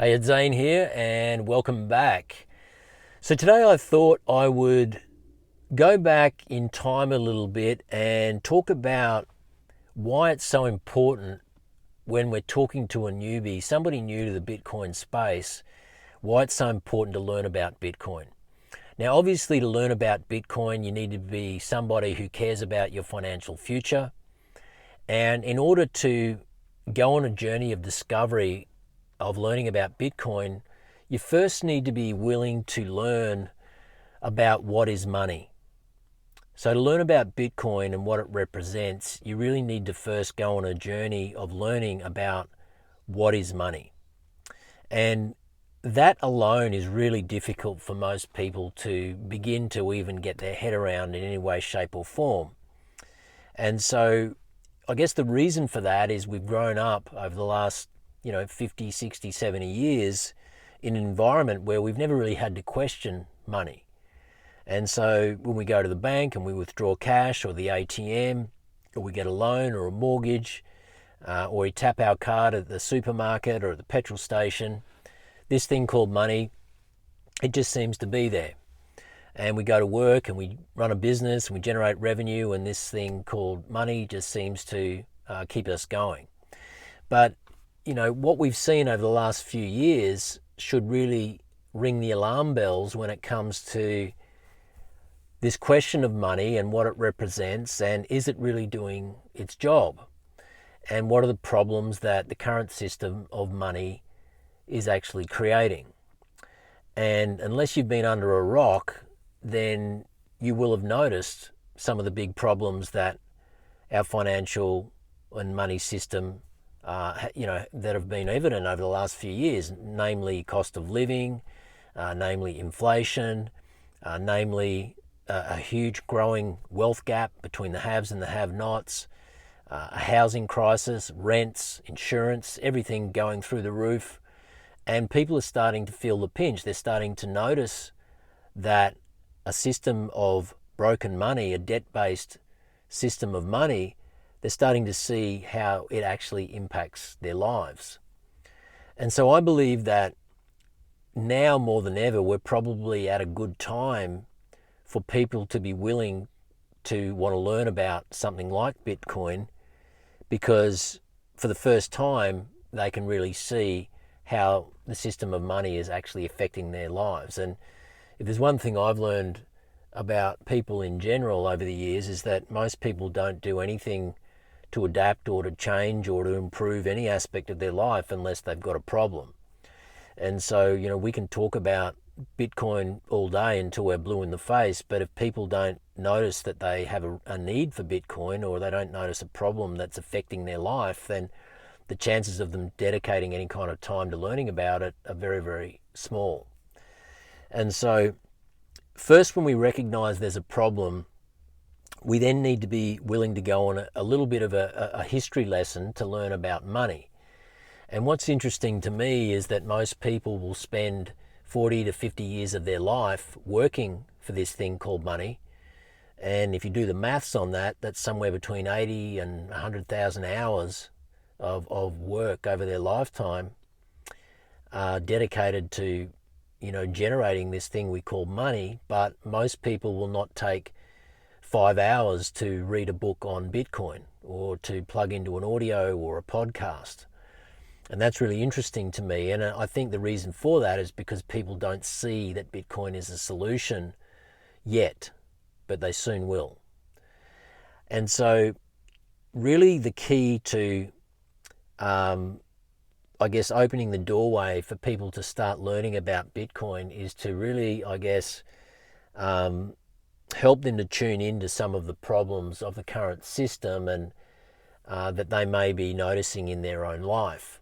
Hey, it's Zane here and welcome back. So today I thought I would go back in time a little bit and talk about why it's so important when we're talking to a newbie, somebody new to the Bitcoin space, why it's so important to learn about Bitcoin. Now, obviously, to learn about Bitcoin, you need to be somebody who cares about your financial future. And in order to go on a journey of discovery of learning about Bitcoin, you first need to be willing to learn about what is money. So to learn about Bitcoin and what it represents, you really need to first go on a journey of learning about what is money. And that alone is really difficult for most people to begin to even get their head around in any way, shape or form. And so I guess the reason for that is we've grown up over the last 50, 60, 70 years in an environment where we've never really had to question money. And so when we go to the bank and we withdraw cash or the ATM, or we get a loan or a mortgage, or we tap our card at the supermarket or at the petrol station, this thing called money, it just seems to be there. And we go to work and we run a business and we generate revenue, and this thing called money just seems to keep us going. But what we've seen over the last few years should really ring the alarm bells when it comes to this question of money and what it represents, and is it really doing its job? And what are the problems that the current system of money is actually creating? And unless you've been under a rock, then you will have noticed some of the big problems that our financial and money system that have been evident over the last few years, namely cost of living, namely inflation, namely a huge growing wealth gap between the haves and the have-nots, a housing crisis, rents, insurance, everything going through the roof. And people are starting to feel the pinch. They're starting to notice that a system of broken money, a debt-based system of money, they're starting to see how it actually impacts their lives. And so I believe that now more than ever, we're probably at a good time for people to be willing to want to learn about something like Bitcoin, because for the first time, they can really see how the system of money is actually affecting their lives. And if there's one thing I've learned about people in general over the years, is that most people don't do anything to adapt or to change or to improve any aspect of their life unless they've got a problem. And so, we can talk about Bitcoin all day until we're blue in the face, but if people don't notice that they have a need for Bitcoin, or they don't notice a problem that's affecting their life, then the chances of them dedicating any kind of time to learning about it are very, very small. And so first, when we recognize there's a problem, we then need to be willing to go on a little bit of a history lesson to learn about money. And what's interesting to me is that most people will spend 40 to 50 years of their life working for this thing called money. And if you do the maths on that, that's somewhere between 80 and 100,000 hours of work over their lifetime dedicated to, generating this thing we call money. But most people will not take 5 hours to read a book on Bitcoin or to plug into an audio or a podcast. And that's really interesting to me. And I think the reason for that is because people don't see that Bitcoin is a solution yet, but they soon will. And so really the key to, opening the doorway for people to start learning about Bitcoin is to really, help them to tune into some of the problems of the current system and that they may be noticing in their own life.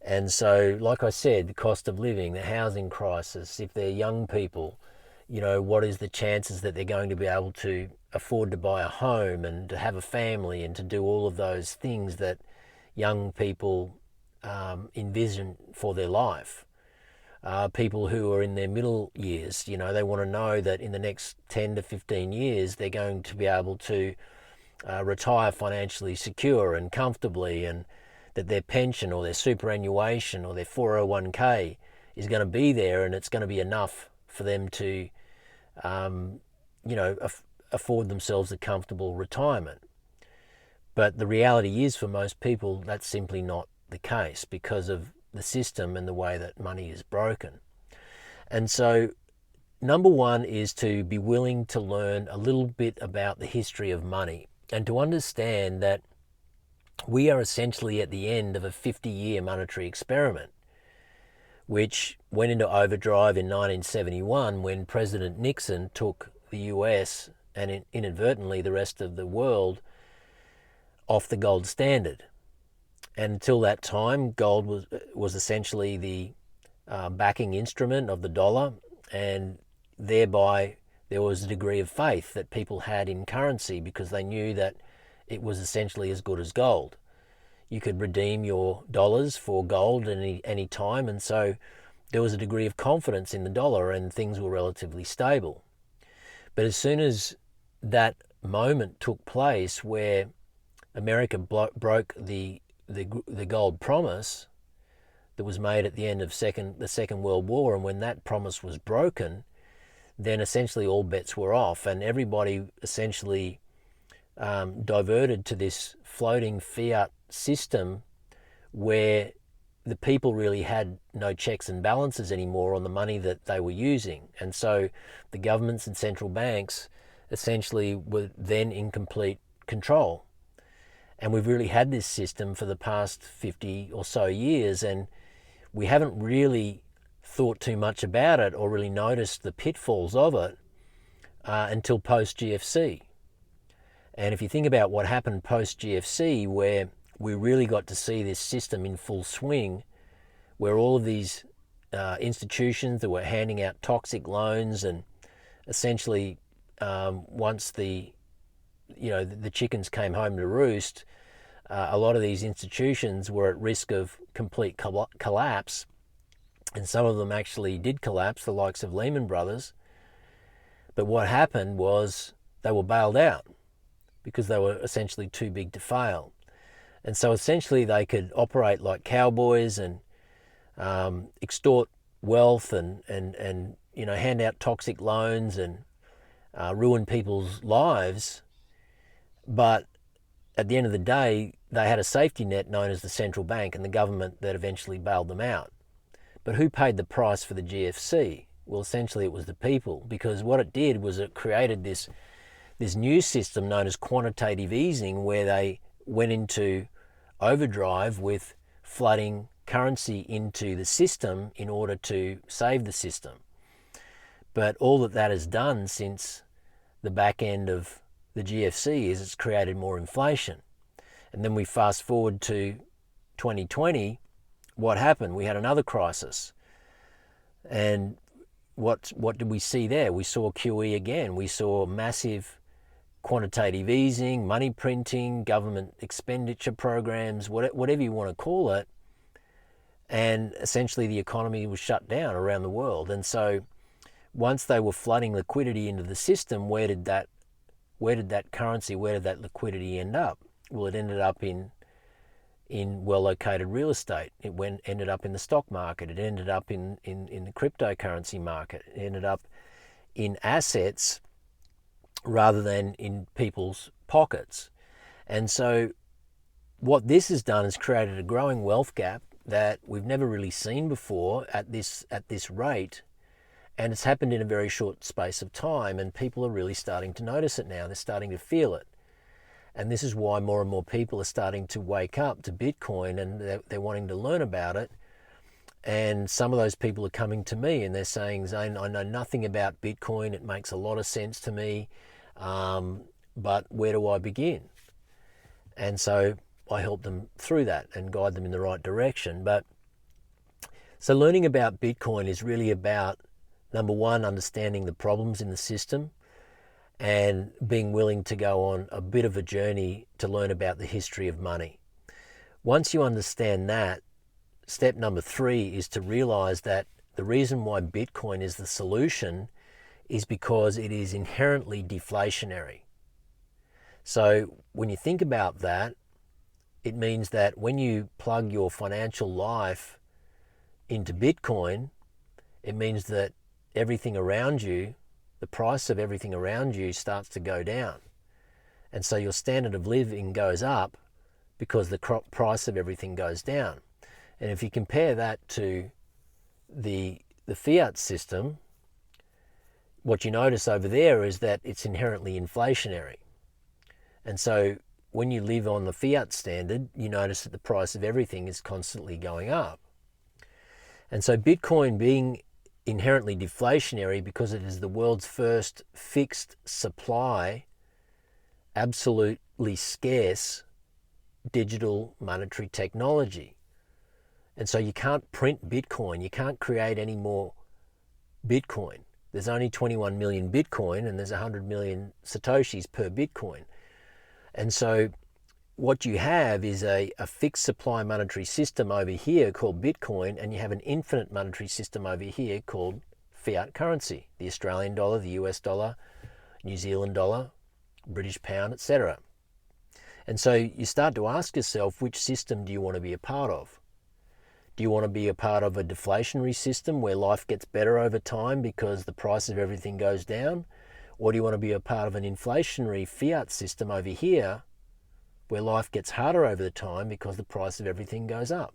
And so, like I said, the cost of living, the housing crisis, if they're young people, what is the chances that they're going to be able to afford to buy a home and to have a family and to do all of those things that young people envision for their life? People who are in their middle years, they want to know that in the next 10 to 15 years, they're going to be able to retire financially secure and comfortably, and that their pension or their superannuation or their 401k is going to be there and it's going to be enough for them to, afford themselves a comfortable retirement. But the reality is, for most people, that's simply not the case because of the system and the way that money is broken. And so, number one is to be willing to learn a little bit about the history of money and to understand that we are essentially at the end of a 50-year monetary experiment, which went into overdrive in 1971 when President Nixon took the US and inadvertently the rest of the world off the gold standard. And until that time, gold was essentially the backing instrument of the dollar, and thereby there was a degree of faith that people had in currency because they knew that it was essentially as good as gold. You could redeem your dollars for gold at any time, and so there was a degree of confidence in the dollar and things were relatively stable. But as soon as that moment took place where America broke the gold promise that was made at the end of the Second World War, and when that promise was broken, then essentially all bets were off, and everybody essentially diverted to this floating fiat system where the people really had no checks and balances anymore on the money that they were using. And so the governments and central banks essentially were then in complete control. And we've really had this system for the past 50 or so years, and we haven't really thought too much about it or really noticed the pitfalls of it until post-GFC. And if you think about what happened post-GFC, where we really got to see this system in full swing, where all of these institutions that were handing out toxic loans, and essentially once the chickens came home to roost, a lot of these institutions were at risk of complete collapse, and some of them actually did collapse, the likes of Lehman Brothers. But what happened was they were bailed out because they were essentially too big to fail. And so essentially they could operate like cowboys and extort wealth and hand out toxic loans and ruin people's lives. But at the end of the day, they had a safety net known as the central bank and the government that eventually bailed them out. But who paid the price for the GFC? Well, essentially it was the people, because what it did was it created this new system known as quantitative easing, where they went into overdrive with flooding currency into the system in order to save the system. But all that has done since the back end of the GFC is it's created more inflation. And then we fast forward to 2020, what happened? We had another crisis. And what did we see there? We saw QE again. We saw massive quantitative easing, money printing, government expenditure programs, whatever you want to call it. And essentially the economy was shut down around the world. And so once they were flooding liquidity into the system, where did that currency, where did that liquidity end up? Well, it ended up in well-located real estate. It ended up in the stock market. It ended up in the cryptocurrency market. It ended up in assets rather than in people's pockets. And so what this has done is created a growing wealth gap that we've never really seen before at this rate. And it's happened in a very short space of time, and people are really starting to notice it now. They're starting to feel it. And this is why more and more people are starting to wake up to Bitcoin, and they're wanting to learn about it. And some of those people are coming to me and they're saying, Zane, I know nothing about Bitcoin. It makes a lot of sense to me, but where do I begin? And so I help them through that and guide them in the right direction. So learning about Bitcoin is really about, number one, understanding the problems in the system and being willing to go on a bit of a journey to learn about the history of money. Once you understand that, step number 3 is to realize that the reason why Bitcoin is the solution is because it is inherently deflationary. So when you think about that, it means that when you plug your financial life into Bitcoin, it means that everything around you, the price of everything around you starts to go down. And so your standard of living goes up because the price of everything goes down. And if you compare that to the fiat system, what you notice over there is that it's inherently inflationary. And so when you live on the fiat standard, you notice that the price of everything is constantly going up. And so Bitcoin being inherently deflationary because it is the world's first fixed supply, absolutely scarce digital monetary technology. And so you can't print Bitcoin. You can't create any more Bitcoin. There's only 21 million Bitcoin and there's 100 million Satoshis per Bitcoin. And so what you have is a fixed supply monetary system over here called Bitcoin, and you have an infinite monetary system over here called fiat currency, the Australian dollar, the US dollar, New Zealand dollar, British pound, etc. And so you start to ask yourself, which system do you want to be a part of? Do you want to be a part of a deflationary system where life gets better over time because the price of everything goes down? Or do you want to be a part of an inflationary fiat system over here where life gets harder over the time because the price of everything goes up?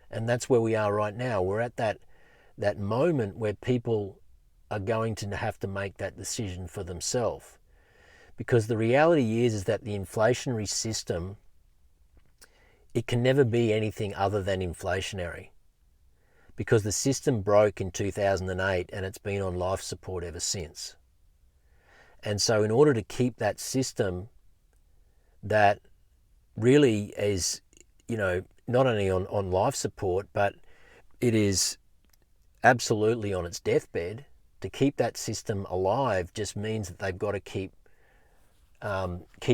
And that's where we are right now. We're at that moment where people are going to have to make that decision for themselves. Because the reality is that the inflationary system, it can never be anything other than inflationary, because the system broke in 2008 and it's been on life support ever since. And so in order to keep that system that really is, not only on life support, but it is absolutely on its deathbed, to keep that system alive just means that they've got to keep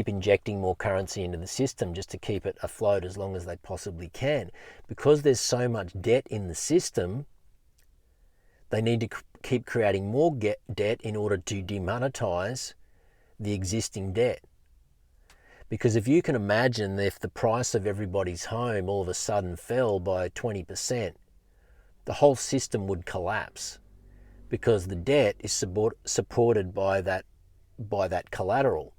injecting more currency into the system just to keep it afloat as long as they possibly can. Because there's so much debt in the system, they need to keep creating more debt in order to demonetize the existing debt. Because if you can imagine, if the price of everybody's home all of a sudden fell by 20%, the whole system would collapse, because the debt is supported by that collateral.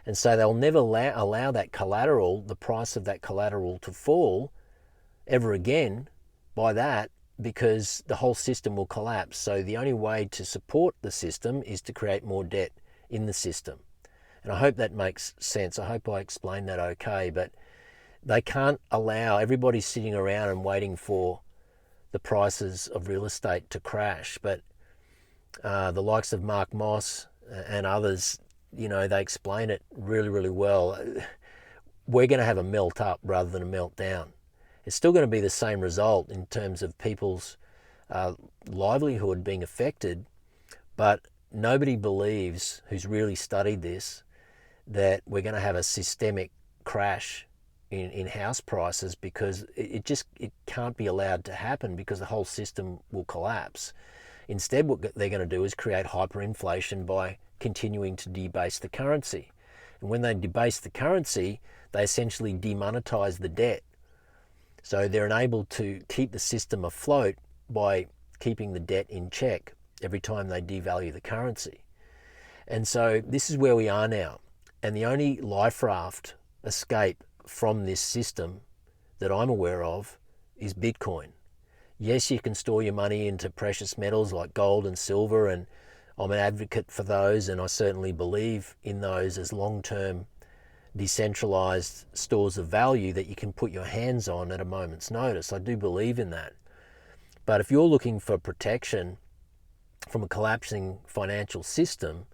And so they'll never allow that collateral, the price of that collateral, to fall ever again by that, because the whole system will collapse. So the only way to support the system is to create more debt in the system. And I hope that makes sense. I hope I explained that okay. But they can't allow, everybody's sitting around and waiting for the prices of real estate to crash. But the likes of Mark Moss and others, they explain it really, really well. We're going to have a melt up rather than a meltdown. It's still going to be the same result in terms of people's livelihood being affected, but nobody believes, who's really studied this, that we're going to have a systemic crash in house prices, because it can't be allowed to happen, because the whole system will collapse. Instead, what they're going to do is create hyperinflation by continuing to debase the currency. And when they debase the currency, they essentially demonetize the debt. So they're enabled to keep the system afloat by keeping the debt in check every time they devalue the currency. And so this is where we are now. And the only life raft escape from this system that I'm aware of is Bitcoin. Yes, you can store your money into precious metals like gold and silver, and I'm an advocate for those, and I certainly believe in those as long-term decentralized stores of value that you can put your hands on at a moment's notice. I do believe in that. But if you're looking for protection from a collapsing financial system,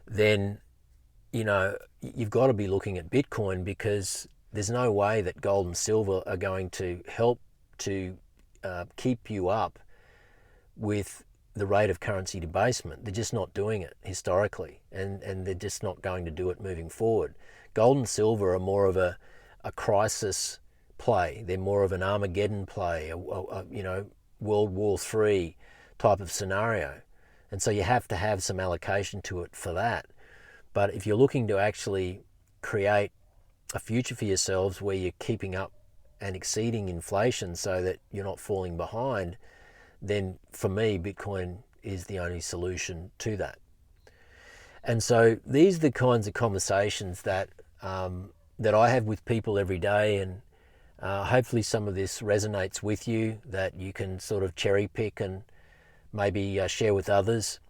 then you've got to be looking at Bitcoin, because there's no way that gold and silver are going to help to keep you up with the rate of currency debasement. They're just not doing it historically, and they're just not going to do it moving forward. Gold and silver are more of a crisis play. They're more of an Armageddon play, a World War III type of scenario. And so you have to have some allocation to it for that. But if you're looking to actually create a future for yourselves where you're keeping up and exceeding inflation so that you're not falling behind, then for me, Bitcoin is the only solution to that. And so these are the kinds of conversations that that I have with people every day, and hopefully some of this resonates with you, that you can sort of cherry pick and maybe share with others.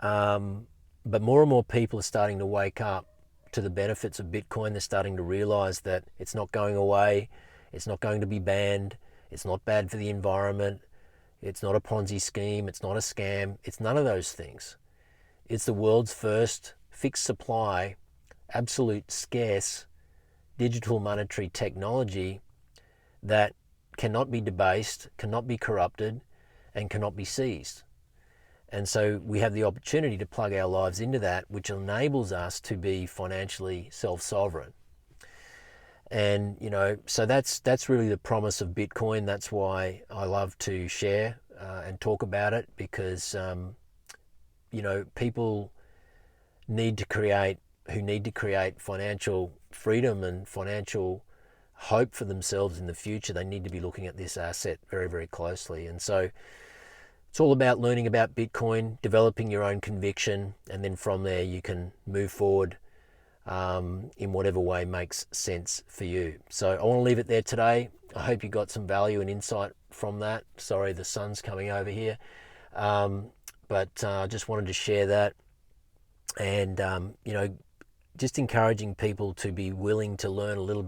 But more and more people are starting to wake up to the benefits of Bitcoin. They're starting to realize that it's not going away, it's not going to be banned, it's not bad for the environment, it's not a Ponzi scheme, it's not a scam, it's none of those things. It's the world's first fixed supply, absolute scarce digital monetary technology that cannot be debased, cannot be corrupted, and cannot be seized. And so we have the opportunity to plug our lives into that, which enables us to be financially self-sovereign. And, you know, so that's really the promise of Bitcoin. That's why I love to share and talk about it, because, you know, people who need to create financial freedom and financial hope for themselves in the future, they need to be looking at this asset very, very closely. And so it's all about learning about Bitcoin, developing your own conviction, and then from there you can move forward in whatever way makes sense for you. So I want to leave it there today. I hope you got some value and insight from that. Sorry, the sun's coming over here. But I just wanted to share that. And, you know, just encouraging people to be willing to learn a little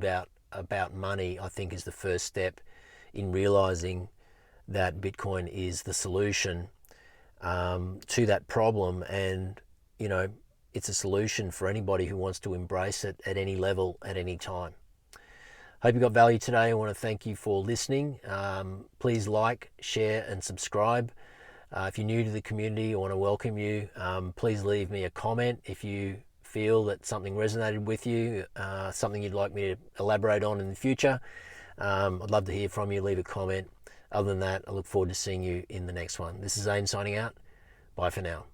about money, I think, is the first step in realizing that Bitcoin is the solution to that problem. And, you know, it's a solution for anybody who wants to embrace it at any level, at any time. Hope you got value today. I want to thank you for listening. Please like, share, and subscribe. If you're new to the community, I want to welcome you. Please leave me a comment if you feel that something resonated with you, something you'd like me to elaborate on in the future. I'd love to hear from you. Leave a comment. Other than that, I look forward to seeing you in the next one. This is Zane signing out. Bye for now.